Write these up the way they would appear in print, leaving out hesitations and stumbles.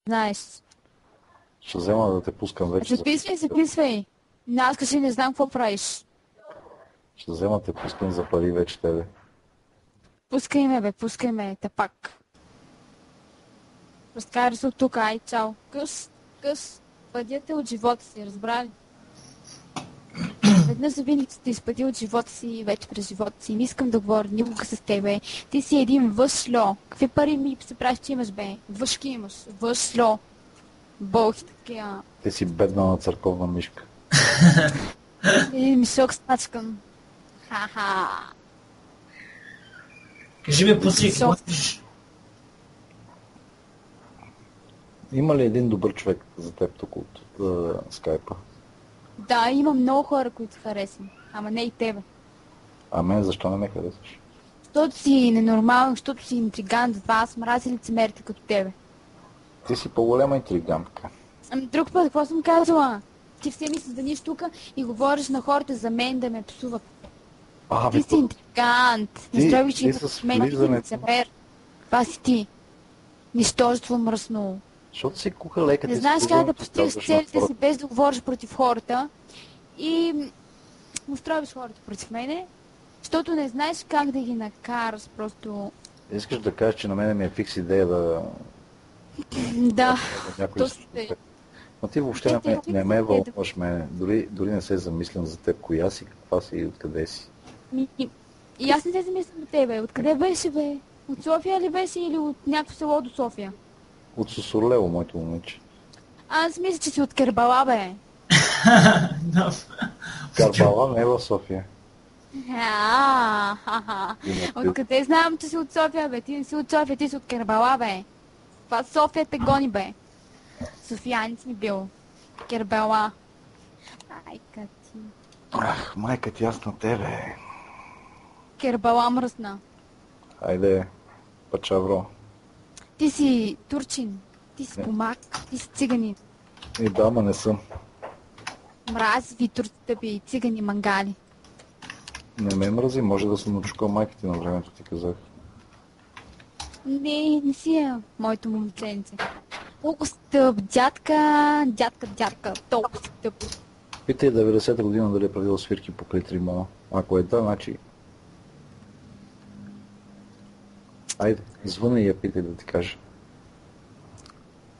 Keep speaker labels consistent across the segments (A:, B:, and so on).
A: знаеш.
B: Ще взема да те пускам вече.
A: Записвай. Аз кажи, не знам какво правиш.
B: Ще взема да те пускам за пари вече тебе.
A: Пускай ме, тапак. Разкарай се от тук, ай, чао. Къс. Пъдете от живота си, разбрали? Веднъж за винаги сте изпъдил от живота си, вече през живота си. Не искам да говоря никога с тебе. Ти си един въшло. Какви пари ми се правиш, че имаш, бе? Въшки имаш. Въшло. Болхи такива.
B: Ти си бедна на църковна мишка.
A: Един мишок стачкан. Ха-ха.
C: Кажи ми, пуси, какво искаш?
B: Има ли един добър човек за теб тук от скайпа?
A: Да, има много хора, които харесвам. Ама не и тебе.
B: А мен защо не ме харесваш?
A: Защото си ненормален, защото си интригант, затова аз мразя лицемерите като тебе.
B: Ти си по-голема интригантка.
A: Ами друг път, какво съм казала? Ти все ми създадиш тук и говориш на хората за мен да ме псуват. Ти си интригант. Настроиш, че имаш мен ти лицемер. Това си ти. Нищожество мръсно.
B: Защото си куха лека.
A: Не знаеш как да постигаш целите си без да говориш против хората и настроиш хората против мене, защото не знаеш как да ги накараш просто.
B: Искаш да кажеш, че на мене ми е фикс идея да...
A: Да,
B: точно тъй. Но ти въобще не ме вълнуваш мене. Дори не се замислям за теб, коя си, каква си и откъде си.
A: И аз не се замислям за тебе. Откъде беше, бе? От София ли беше или от някакво село до София?
B: От Сусурлево, моето момиче. Аз
A: мисля, че си от Кербала, бе.
B: Кербала не е в София.
A: Откъде знам, че си от София, бе? Ти не си от София, ти си от Кербала, бе. Това София те гони, бе. Софиянец ми бил. Кербала. Майка ти.
B: Ах, майка ти, аз на тебе.
A: Кербала мръсна.
B: Хайде, пачавро.
A: Ти си турчин, ти си помак, ти си циганин.
B: И да, ма не съм.
A: Мрази ви турците би, цигани мангали.
B: Не ме мрази, може да съм начукал майка ти на времето, ти казах.
A: Не си е моето момченце. Толкова стъп, дядка, толкова стъп.
B: Питай 90-та година дали е правил свирки покрай Тримона. Ако е да, значи... Айде, звъна и я питай да ти кажа.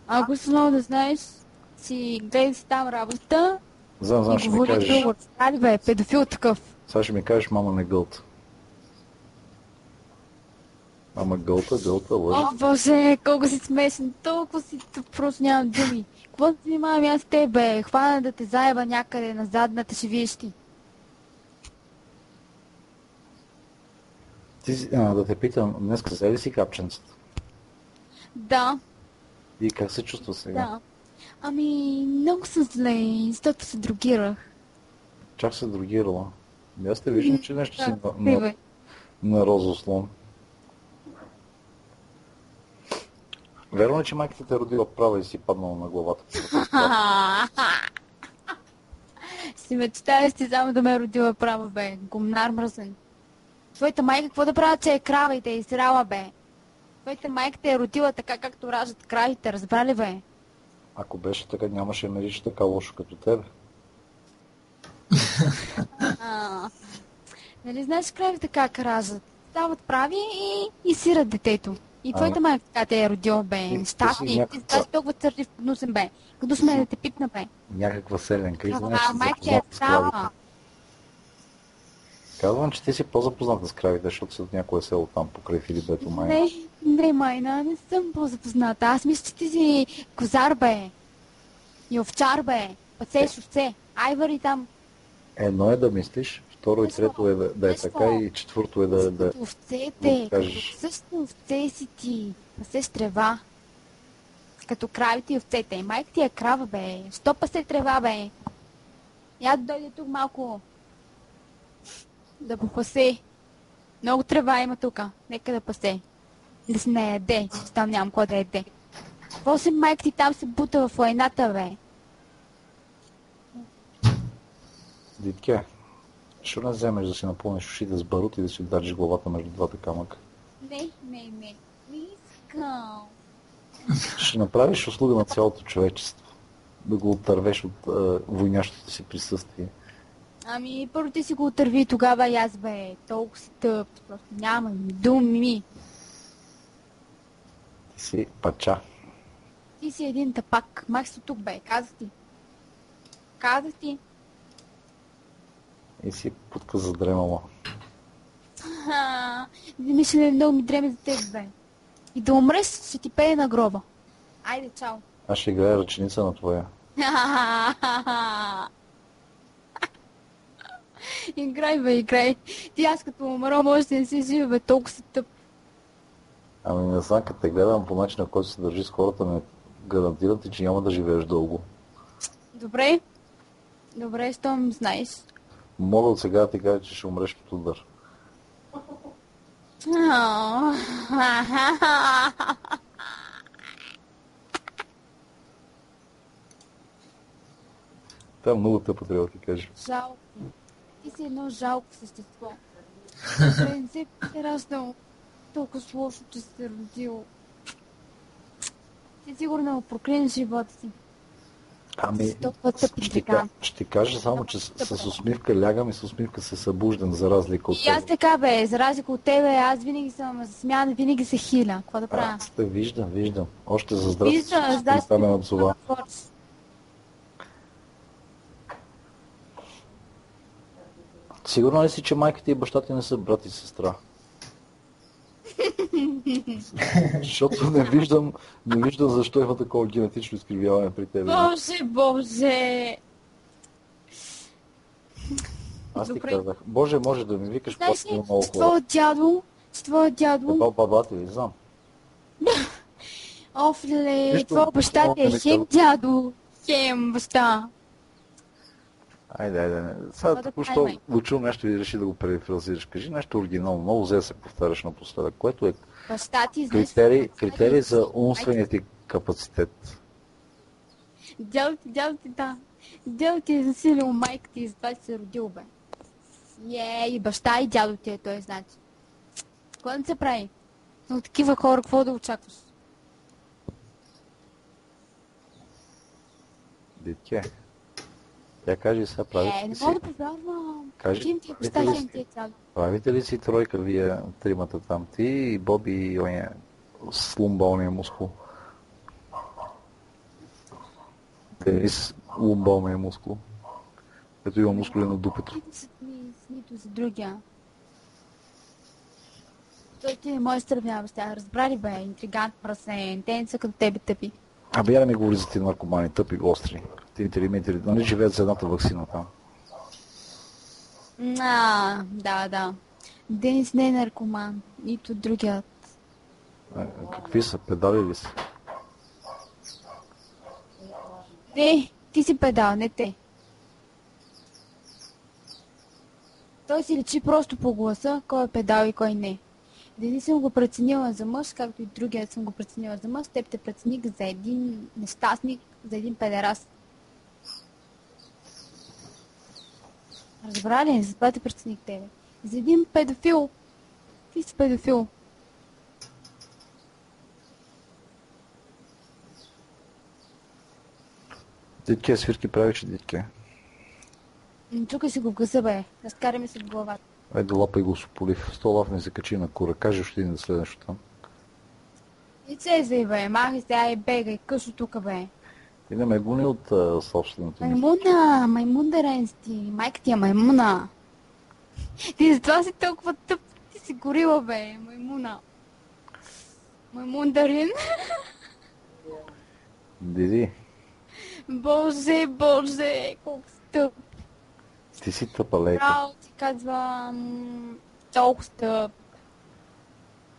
A: Ако си много да знаеш, си гледай си там работа
B: Знам, ще ми кажеш...
A: друго. Стали, бе, педофил такъв.
B: Сега ще ми кажеш, мама не гълта. Мама гълта, лъжа.
A: О, боже, колко си смешен, толкова си просто нямам думи. Какво да занимавам аз с тебе? Хвана да те заеба някъде на задната шевищи.
B: Да те питам, днес взе ли си капченцата?
A: Да.
B: И как се чувства сега?
A: Да. Ами, много съм зле, защото се другирах.
B: Чак се другирала? Аз те виждам, че нещо си на розослон. Верно ли, че майката те родила права и си паднала на главата?
A: Си мечтая си само да ме родила права, бе. Гумнар мръсен. Твоята майка какво да правя, че е крава и те е израла, бе? Твоята майка те е родила така, както раждат кравите, разбрали, бе?
B: Ако беше така, нямаше мериш така лошо като тебе.
A: Нали знаеш кравите как раждат? Стават прави и сират детето. И твоята майка така те е родила, бе. Щастни, ти знаеш толкова църлив гнусен, бе. Гнус ме да те пипна, бе.
B: Някаква селенка.
A: Майка ти е права.
B: Казвам, че ти си по-запозната с кравите, защото си от някое село там покрай Филипето, майна.
A: Не, майна, не съм по-запозната. Аз мисля, че ти си козар, бе. И овчар, бе. Пасеш овце. Айвари там.
B: Едно е да мислиш, второ и трето е да е така и четвърто е да...
A: Овцете, като също овце си ти. Пасеш трева. Като кравите и овцете. И майка ти е крава, бе. Що пасе трева, бе? Я да дойде тук малко. Да попасе. Много трева има тука. Нека да пасе. Да си не яде, че там нямам какво да яде. Какво си майка ти там се бута в лайната, бе?
B: Дитке, ще не вземеш да си напълниш ушите с барут и да си удариш главата между двата камъка?
A: Не искам.
B: Ще направиш услуга на цялото човечество. Да го отървеш от войнящото си присъствие.
A: Ами, първо ти си го отърви тогава и аз бе. Толкова си тъп. Просто нямам думи.
B: Ти си пача.
A: Ти си един тъпак. Мах си тук бе. Казах ти. Казах ти.
B: И си путка задремала.
A: Мисля, много ми дреме за теб бе. И да умреш, ще ти пее на гроба. Айде, чао.
B: Аз ще играя ръченица на твоя.
A: Играй, бе, играй. Ти аз като умра, може да не си жива, бе, толкова си тъп.
B: Ами не знам, като те гледам по начина, който се държи с хората, ме гарантирам ти, че няма да живееш дълго.
A: Добре. Добре, щом знаеш.
B: Мога от сега да ти кажа, че ще умреш от удар. Това много тъпо трябва да ти кажа.
A: Жалко. Ти си едно жалко същество. Не се раждал толкова лошо, че се родил. Ти сигурно проклинеш живота си.
B: Ами,
A: Толкова тъп и така.
B: ще кажа само, че с усмивка лягам и с усмивка се събуждам, за разлика от
A: И аз така бе, за разлика от тебе, аз винаги съм засмяна, винаги се хиля. Какво да правя?
B: Виждам. Още за здрасти.
A: Виждам,
B: Това ме отзова. Сигурно ли си, че майка ти и баща ти не са брат и сестра? Защото не виждам защо има такова генетично изкривяване при тебе.
A: Боже!
B: Аз ти
A: Добре.
B: казах, Боже, може да ми викаш,
A: Знаеш
B: когато
A: ли,
B: има много
A: с
B: хора.
A: твоя дядо,
B: Баба ти ли знам?
A: офле,
B: Нищо,
A: твоя баща ти е
B: не
A: хем дядо, хем баща.
B: Айде. Сега
A: да
B: току-що
A: правим?
B: го чул нещо и реши да го перифразираш. Кажи нещо оригинално, много взе да се повтаряш напоследък, което е
A: Баща ти, знаеш,
B: критерий за умствения ти капацитет.
A: дядо ти, да. Дядо ти е засилил майка ти и затова си се родил, бе. И баща и дядо ти е, той значи. Какво да се прави? Но такива хора, какво да очакваш?
B: Дитке. Тя каже сега правите
A: Не
B: ли си?
A: мога да повярвам.
B: Кажи,
A: Хем ти е баща,
B: правите ли
A: хем ти е дядо.
B: Правите ли си тройка вие тримата там? Ти и Боби и оня с лумбалния мускул. Денис лумбалния мускул. Ето има мускули на дупето.
A: Нито са ми с нито за другия. Той ти не може да сравняваш тях. Разбрали бе, интригант, прасен, те не са като тебе тъпи.
B: Абе, я не ми говори за ти наркомани, тъпи, остри. Ти интелигентни, нали живеят за едната ваксина там?
A: Да. Денис не е наркоман, нито другият.
B: Какви са? Педали ли са?
A: Не, ти си педал, не те. Той си личи просто по гласа, кой е педал и кой не. Денис съм го преценила за мъж, както и другият съм го преценила за мъж, теб те прецених за един нещастник, за един педерас. Разбра ли? Затова те прецених тебе. За един педофил. Ти си педофил.
B: Дитке свирки правиш, дитке.
A: Чукай си го в гъза, бе. Разкарай ми се в главата.
B: Айде лапай го с полив. 100 лав не се качи на кура. Кажи още един да следваш там.
A: И цезай, бе. Махай сега и бегай. Късо тука, бе.
B: Ти не ме гони от собственото ми.
A: Маймуна! Маймун дарен си ти. Майка ти е маймуна. Ти затова си толкова тъп. Ти си горила, бе. Маймуна. Маймун дарен.
B: Диди,
A: Боже, колко си тъп.
B: ти си тъпалейка.
A: Право ти казвам. Толкова си тъп.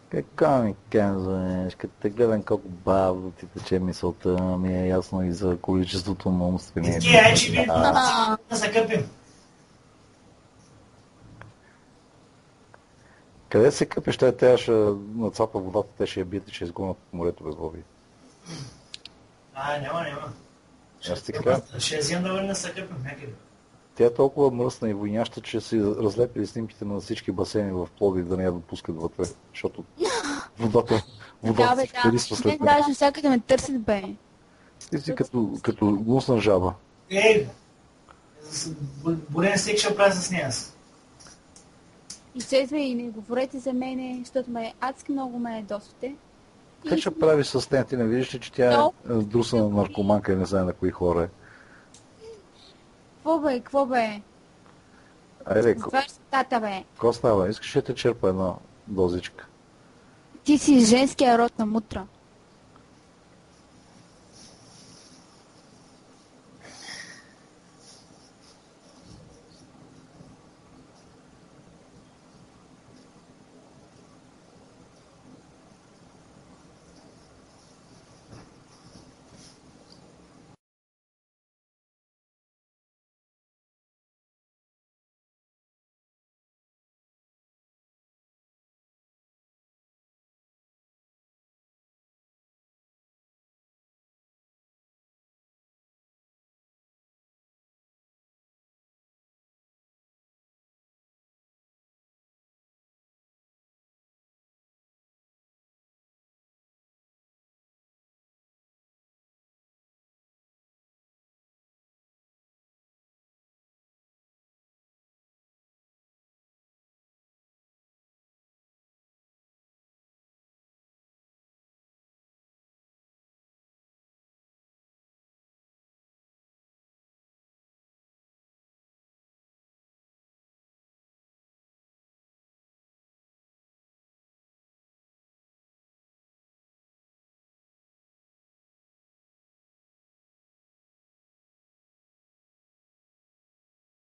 B: Какво ми казваш? Като те гледам колко бавно ти тече мисълта, ми е ясно и за количеството на умствения.
C: Ти, ай, че ви да се къпим.
B: Къде се къпеш? Тя ще нацапа водата, те ще я бият и ще изгонят от морето без Боби.
C: Няма.
B: Аз ти кажа,
C: Ще взем да върна се къпим някъде.
B: тя е толкова мръсна и войняща, че си разлепили снимките на всички басейни в Пловдив да не я допускат вътре, защото Водата си втелисва
A: Не,
B: след мен.
A: даже всяка да ме търсят, бе.
B: Ти си като гнусна жаба.
C: Ей, болен всеки ще прави с нея.
A: И следва и не говорете за мене, защото адски много ме досвате.
B: Как ще прави с нея? Ти не виждаш ли, че тя е друсана наркоманка и не знае на кои хора е?
A: Какво бе?
B: Айде,
A: Затваряш тата, бе.
B: какво става? Искаш ли да те черпа една дозичка?
A: Ти си женския род на мутра.